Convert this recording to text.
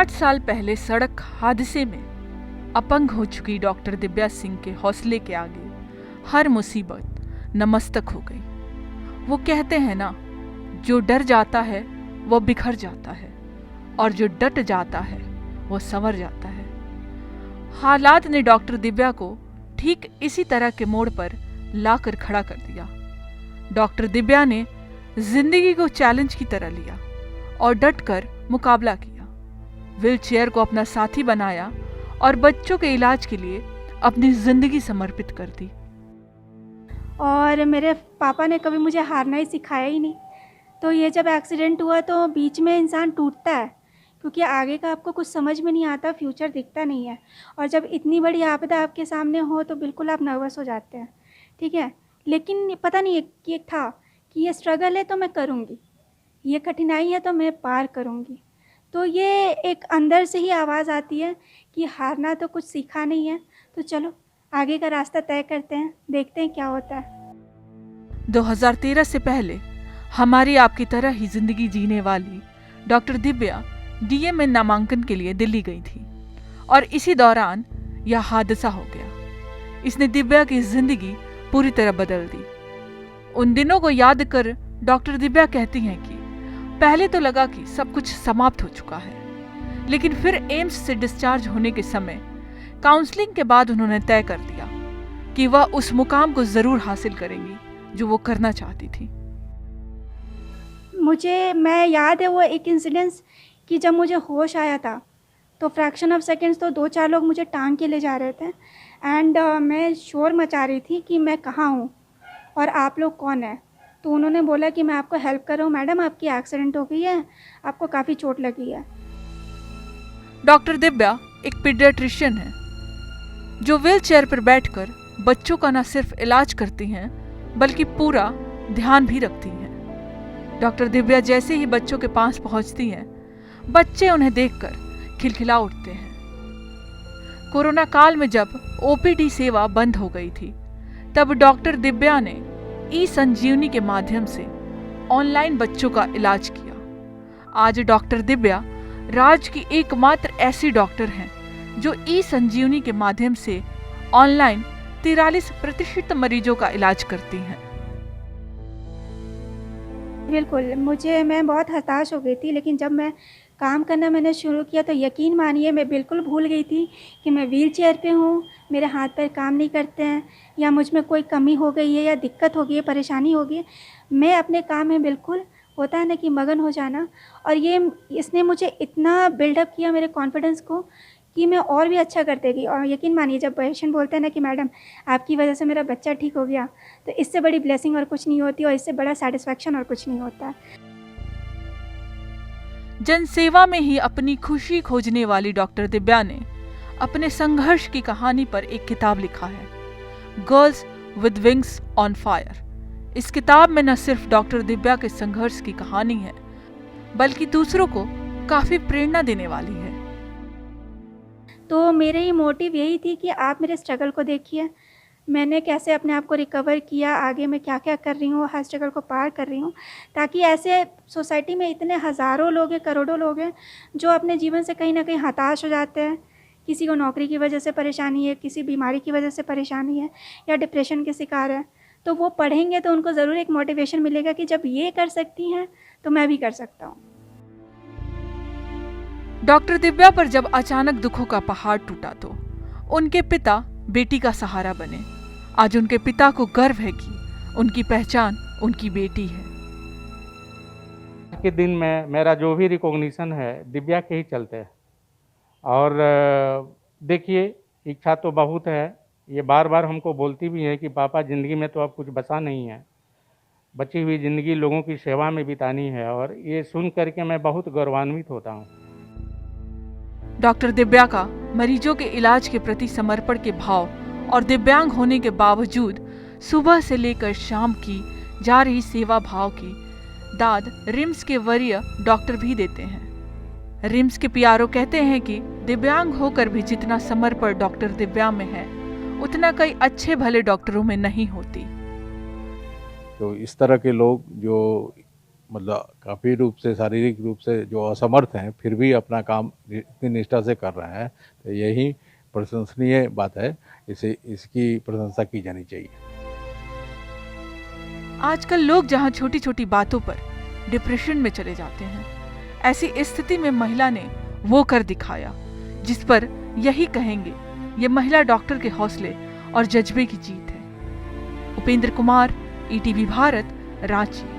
8 साल पहले सड़क हादसे में अपंग हो चुकी डॉक्टर दिव्या सिंह के हौसले के आगे हर मुसीबत नमस्तक हो गई। वो कहते हैं ना, जो डर जाता है वो बिखर जाता है और जो डट जाता है वो संवर जाता है। हालात ने डॉक्टर दिव्या को ठीक इसी तरह के मोड़ पर लाकर खड़ा कर दिया। डॉक्टर दिव्या ने जिंदगी को चैलेंज की तरह लिया और डटकर मुकाबला किया। व्हीलचेयर को अपना साथी बनाया और बच्चों के इलाज के लिए अपनी जिंदगी समर्पित कर दी। और मेरे पापा ने कभी मुझे हारना ही सिखाया ही नहीं। तो ये जब एक्सीडेंट हुआ तो बीच में इंसान टूटता है, क्योंकि आगे का आपको कुछ समझ में नहीं आता, फ्यूचर दिखता नहीं है। और जब इतनी बड़ी आपदा आपके सामने हो तो बिल्कुल आप नर्वस हो जाते हैं, ठीक है। लेकिन पता नहीं ये था कि ये स्ट्रगल है तो मैं करूँगी, ये कठिनाई है तो मैं पार करूँगी। तो ये एक अंदर से ही आवाज़ आती है कि हारना तो कुछ सीखा नहीं है, तो चलो आगे का रास्ता तय करते हैं, देखते हैं क्या होता है। 2013 से पहले हमारी आपकी तरह ही जिंदगी जीने वाली डॉक्टर दिव्या डीए में नामांकन के लिए दिल्ली गई थी और इसी दौरान यह हादसा हो गया। इसने दिव्या की जिंदगी पूरी तरह बदल दी। उन दिनों को याद कर डॉक्टर दिव्या कहती हैं कि पहले तो लगा कि सब कुछ समाप्त हो चुका है, लेकिन फिर एम्स से डिस्चार्ज होने के समय काउंसलिंग के बाद उन्होंने तय कर दिया कि वह उस मुकाम को जरूर हासिल करेंगी जो वो करना चाहती थी। मैं याद है वो एक इंसिडेंस कि जब मुझे होश आया था तो फ्रैक्शन ऑफ सेकंड्स तो 2-4 लोग मुझे टांग के ले जा रहे थे एंड मैं शोर मचा रही थी कि मैं कहाँ हूँ और आप लोग कौन है। तो उन्होंने बोला कि मैं आपको हेल्प कर रहा हूँ मैडम, आपकी एक्सीडेंट हो गई है, आपको काफ़ी चोट लगी है। डॉक्टर दिव्या एक पीडियाट्रिशियन है जो व्हील चेयर पर बैठकर बच्चों का न सिर्फ इलाज करती हैं बल्कि पूरा ध्यान भी रखती हैं। डॉक्टर दिव्या जैसे ही बच्चों के पास पहुंचती हैं, बच्चे उन्हें देखकर खिलखिला उठते हैं। कोरोना काल में जब ओपीडी सेवा बंद हो गई थी, तब डॉक्टर दिव्या ने ई-संजीवनी के माध्यम से ऑनलाइन बच्चों का इलाज किया। आज डॉक्टर दिव्या राज्य की एकमात्र ऐसी डॉक्टर हैं जो ई-संजीवनी के माध्यम से ऑनलाइन 43% मरीजों का इलाज करती हैं। बिल्कुल, मैं बहुत हताश हो गई थी, लेकिन जब मैं काम करना मैंने शुरू किया तो यकीन मानिए मैं बिल्कुल भूल गई थी कि मैं व्हील चेयर पे हूँ, मेरे हाथ पैर काम नहीं करते हैं या मुझ में कोई कमी हो गई है या दिक्कत हो गई है, परेशानी हो गई है। मैं अपने काम में बिल्कुल, होता है ना कि मगन हो जाना, और इसने मुझे इतना बिल्डअप किया मेरे कॉन्फिडेंस को कि मैं और भी अच्छा कर देगी। और यकीन मानिए जब पेशेंट बोलते हैं ना कि मैडम आपकी वजह से मेरा बच्चा ठीक हो गया, तो इससे बड़ी ब्लेसिंग और कुछ नहीं होती और इससे बड़ा सेटिस्फैक्शन और कुछ नहीं होता है। जनसेवा में ही अपनी खुशी खोजने वाली डॉक्टर दिव्या ने अपने संघर्ष की कहानी पर एक किताब लिखा है, girls with wings on fire. इस किताब में न सिर्फ डॉक्टर दिव्या के संघर्ष की कहानी है, बल्कि दूसरों को काफी प्रेरणा देने वाली है। तो मेरे ही मोटिव यही थी कि आप मेरे स्ट्रगल को देखिए, मैंने कैसे अपने आप को रिकवर किया, आगे मैं क्या क्या कर रही हूँ, हर स्ट्रगल को पार कर रही हूँ, ताकि ऐसे सोसाइटी में इतने हज़ारों लोग हैं, करोड़ों लोग हैं जो अपने जीवन से कहीं ना कहीं हताश हो जाते हैं। किसी को नौकरी की वजह से परेशानी है, किसी बीमारी की वजह से परेशानी है या डिप्रेशन के शिकार है, तो वो पढ़ेंगे तो उनको ज़रूर एक मोटिवेशन मिलेगा कि जब ये कर सकती हैं तो मैं भी कर सकता हूँ। डॉक्टर दिव्या पर जब अचानक दुखों का पहाड़ टूटा तो उनके पिता बेटी का सहारा बने। आज उनके पिता को गर्व है कि उनकी पहचान उनकी बेटी है। आज के दिन में मेरा जो भी रिकॉग्निशन है दिव्या के ही चलते है। और देखिए, इच्छा तो बहुत है, ये बार बार हमको बोलती भी है कि पापा ज़िंदगी में तो अब कुछ बचा नहीं है, बची हुई ज़िंदगी लोगों की सेवा में बितानी है, और ये सुन करके मैं बहुत गौरवान्वित होता हूँ। डॉक्टर दिव्या का मरीजों के इलाज के प्रति समर्पण के भाव और दिव्यांग होने के बावजूद सुबह से लेकर शाम की जा रही सेवा भाव की दाद रिम्स के वरीय डॉक्टर भी देते हैं। रिम्स के पीआरओ कहते हैं कि दिव्यांग होकर भी जितना समर्पण डॉक्टर दिव्या में है, उतना कई अच्छे भले डॉक्टरों में नहीं होती। तो इस तरह के लोग जो मतलब काफ़ी रूप से, शारीरिक रूप से जो असमर्थ हैं, फिर भी अपना काम इतनी निष्ठा से कर रहे हैं, तो यही प्रशंसनीय बात है। इसकी प्रशंसा की जानी चाहिए। आजकल लोग जहां छोटी छोटी बातों पर डिप्रेशन में चले जाते हैं, ऐसी स्थिति में महिला ने वो कर दिखाया जिस पर यही कहेंगे, ये महिला डॉक्टर के हौसले और जज्बे की जीत है। उपेंद्र कुमार, ईटीवी भारत, रांची।